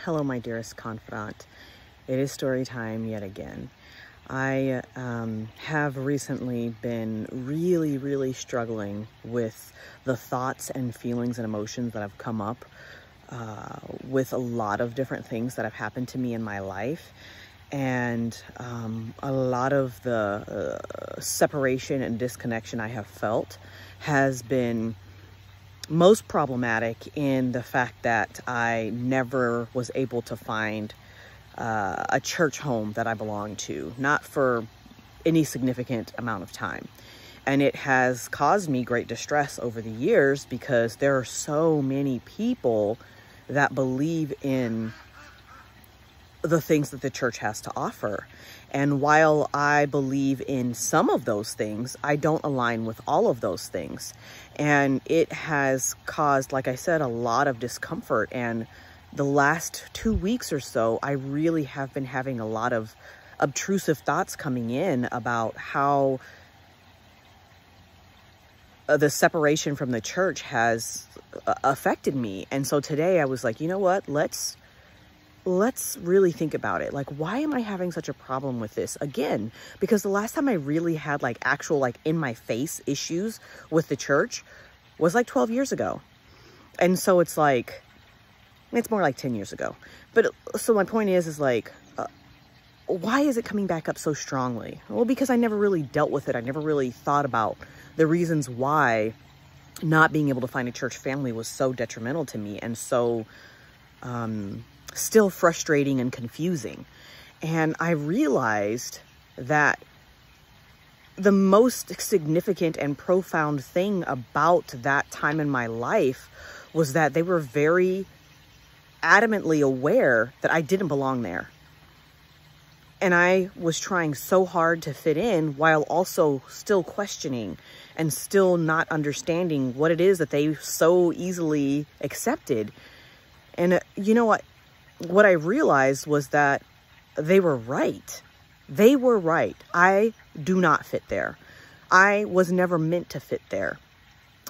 Hello, my dearest confidant. It is story time yet again. I have recently been really struggling with the thoughts and feelings and emotions that have come up with a lot of different things that have happened to me in my life. And a lot of the separation and disconnection I have felt has been most problematic in the fact that I never was able to find a church home that I belong to, not for any significant amount of time. And it has caused me great distress over the years because there are so many people that believe in the things that the church has to offer. And while I believe in some of those things, I don't align with all of those things. And it has caused, like I said, a lot of discomfort. And the last 2 weeks or so, I really have been having a lot of obtrusive thoughts coming in about how the separation from the church has affected me. And so today I was like, you know what, let's really think about it. Like, why am I having such a problem with this again? Because the last time I really had like actual, like in my face issues with the church was like 12 years ago. And so it's like, it's more like 10 years ago. But so my point is like, why is it coming back up so strongly? Well, because I never really dealt with it. I never really thought about the reasons why not being able to find a church family was so detrimental to me and so, still frustrating and confusing. And I realized that the most significant and profound thing about that time in my life was that they were very adamantly aware that I didn't belong there. And I was trying so hard to fit in while also still questioning and still not understanding what it is that they so easily accepted. And you know what I realized was that they were right. They were right. I do not fit there. I was never meant to fit there.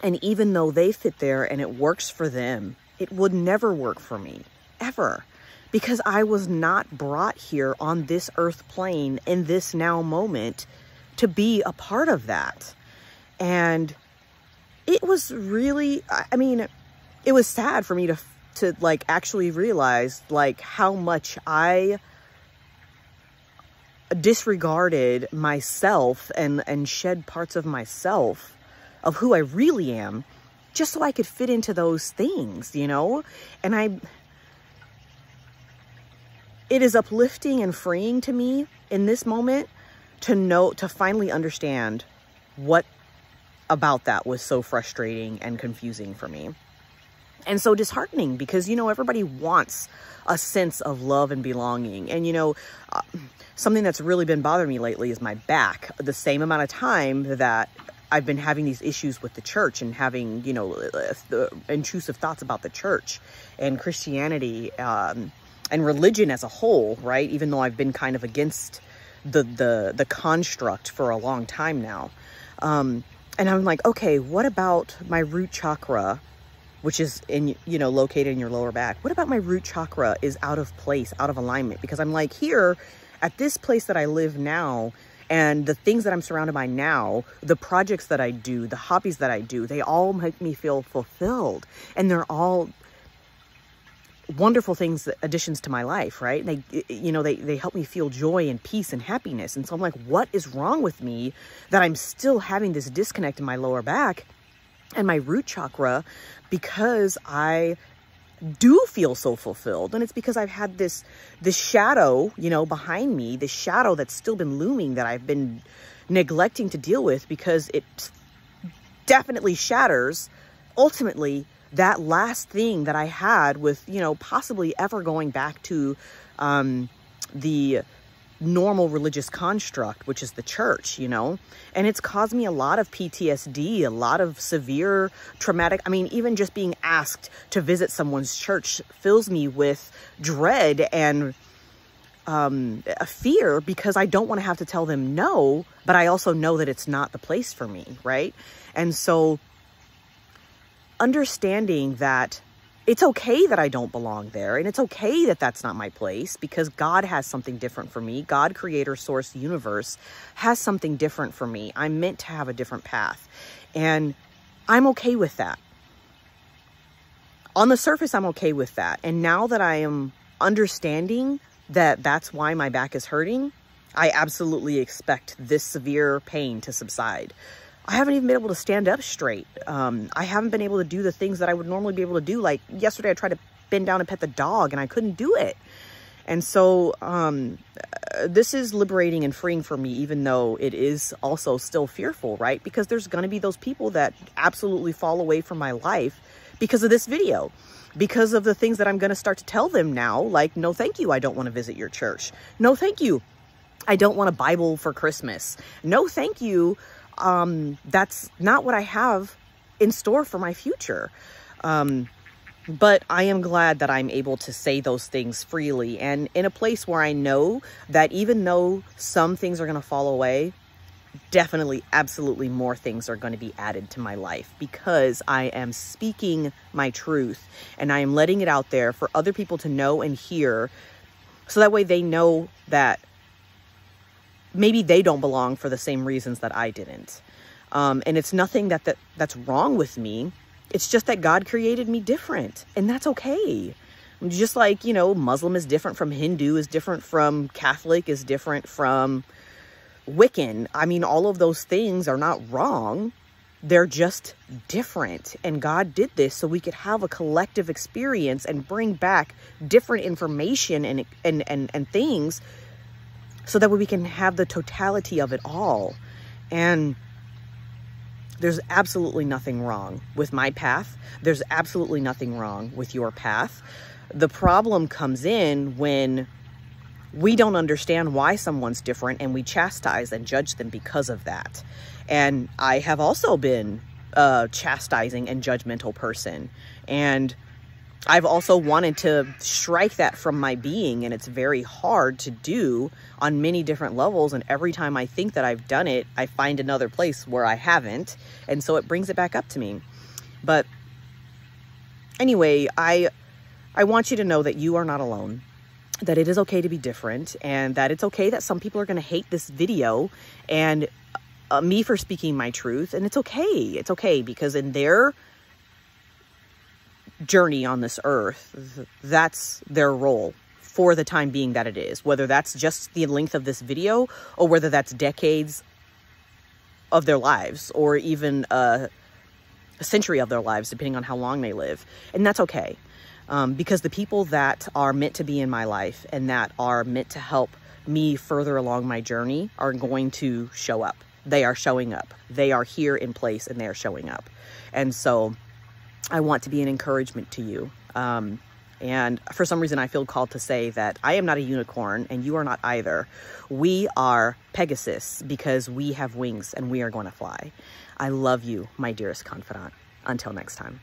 And even though they fit there and it works for them, it would never work for me, ever. Because I was not brought here on this earth plane in this now moment to be a part of that. And it was really, I mean, it was sad for me to like actually realize like how much I disregarded myself and shed parts of myself, of who I really am, just so I could fit into those things, you know? And it is uplifting and freeing to me in this moment to finally understand what about that was so frustrating and confusing for me. And so disheartening because, you know, everybody wants a sense of love and belonging. And, you know, something that's really been bothering me lately is my back. The same amount of time that I've been having these issues with the church and having, you know, the intrusive thoughts about the church and Christianity and religion as a whole, right? Even though I've been kind of against the construct for a long time now. And I'm like, okay, what about my root chakra, which is located in your lower back? What about my root chakra is out of place, out of alignment? Because I'm like, here at this place that I live now and the things that I'm surrounded by now, the projects that I do, the hobbies that I do, they all make me feel fulfilled. And they're all wonderful things, additions to my life, right? They help me feel joy and peace and happiness. And so I'm like, what is wrong with me that I'm still having this disconnect in my lower back and my root chakra, because I do feel so fulfilled? And it's because I've had this shadow, you know, behind me, this shadow that's still been looming that I've been neglecting to deal with, because it definitely shatters ultimately that last thing that I had with, you know, possibly ever going back to the normal religious construct, which is the church, you know. And it's caused me a lot of PTSD, a lot of severe traumatic, I mean, even just being asked to visit someone's church fills me with dread and a fear, because I don't want to have to tell them no, but I also know that it's not the place for me, right? And so understanding that it's okay that I don't belong there. And it's okay that that's not my place, because God has something different for me. God, creator, source, universe has something different for me. I'm meant to have a different path. And I'm okay with that. On the surface, I'm okay with that. And now that I am understanding that that's why my back is hurting, I absolutely expect this severe pain to subside. I haven't even been able to stand up straight. I haven't been able to do the things that I would normally be able to do. Like yesterday, I tried to bend down and pet the dog and I couldn't do it. And so this is liberating and freeing for me, even though it is also still fearful, right? Because there's going to be those people that absolutely fall away from my life because of this video, because of the things that I'm going to start to tell them now, like, no, thank you. I don't want to visit your church. No, thank you. I don't want a Bible for Christmas. No, thank you. That's not what I have in store for my future. But I am glad that I'm able to say those things freely and in a place where I know that even though some things are going to fall away, definitely, absolutely more things are going to be added to my life, because I am speaking my truth and I am letting it out there for other people to know and hear, so that way they know that maybe they don't belong for the same reasons that I didn't. And it's nothing that's wrong with me. It's just that God created me different, and that's okay. Just like, you know, Muslim is different from Hindu, is different from Catholic, is different from Wiccan. I mean, all of those things are not wrong. They're just different. And God did this so we could have a collective experience and bring back different information and things, so that way we can have the totality of it all. And there's absolutely nothing wrong with my path. There's absolutely nothing wrong with your path. The problem comes in when we don't understand why someone's different and we chastise and judge them because of that. And I have also been a chastising and judgmental person. And I've also wanted to strike that from my being, and it's very hard to do on many different levels. And every time I think that I've done it, I find another place where I haven't. And so it brings it back up to me. But anyway, I want you to know that you are not alone, that it is okay to be different, and that it's okay that some people are going to hate this video and me for speaking my truth. And it's okay. It's okay, because in their journey on this earth, that's their role for the time being that it is, whether that's just the length of this video or whether that's decades of their lives or even a century of their lives, depending on how long they live. And that's okay, because the people that are meant to be in my life and that are meant to help me further along my journey are going to show up. They are showing up. They are here in place and they are showing up. And so I want to be an encouragement to you. And for some reason, I feel called to say that I am not a unicorn and you are not either. We are Pegasus because we have wings and we are going to fly. I love you, my dearest confidant. Until next time.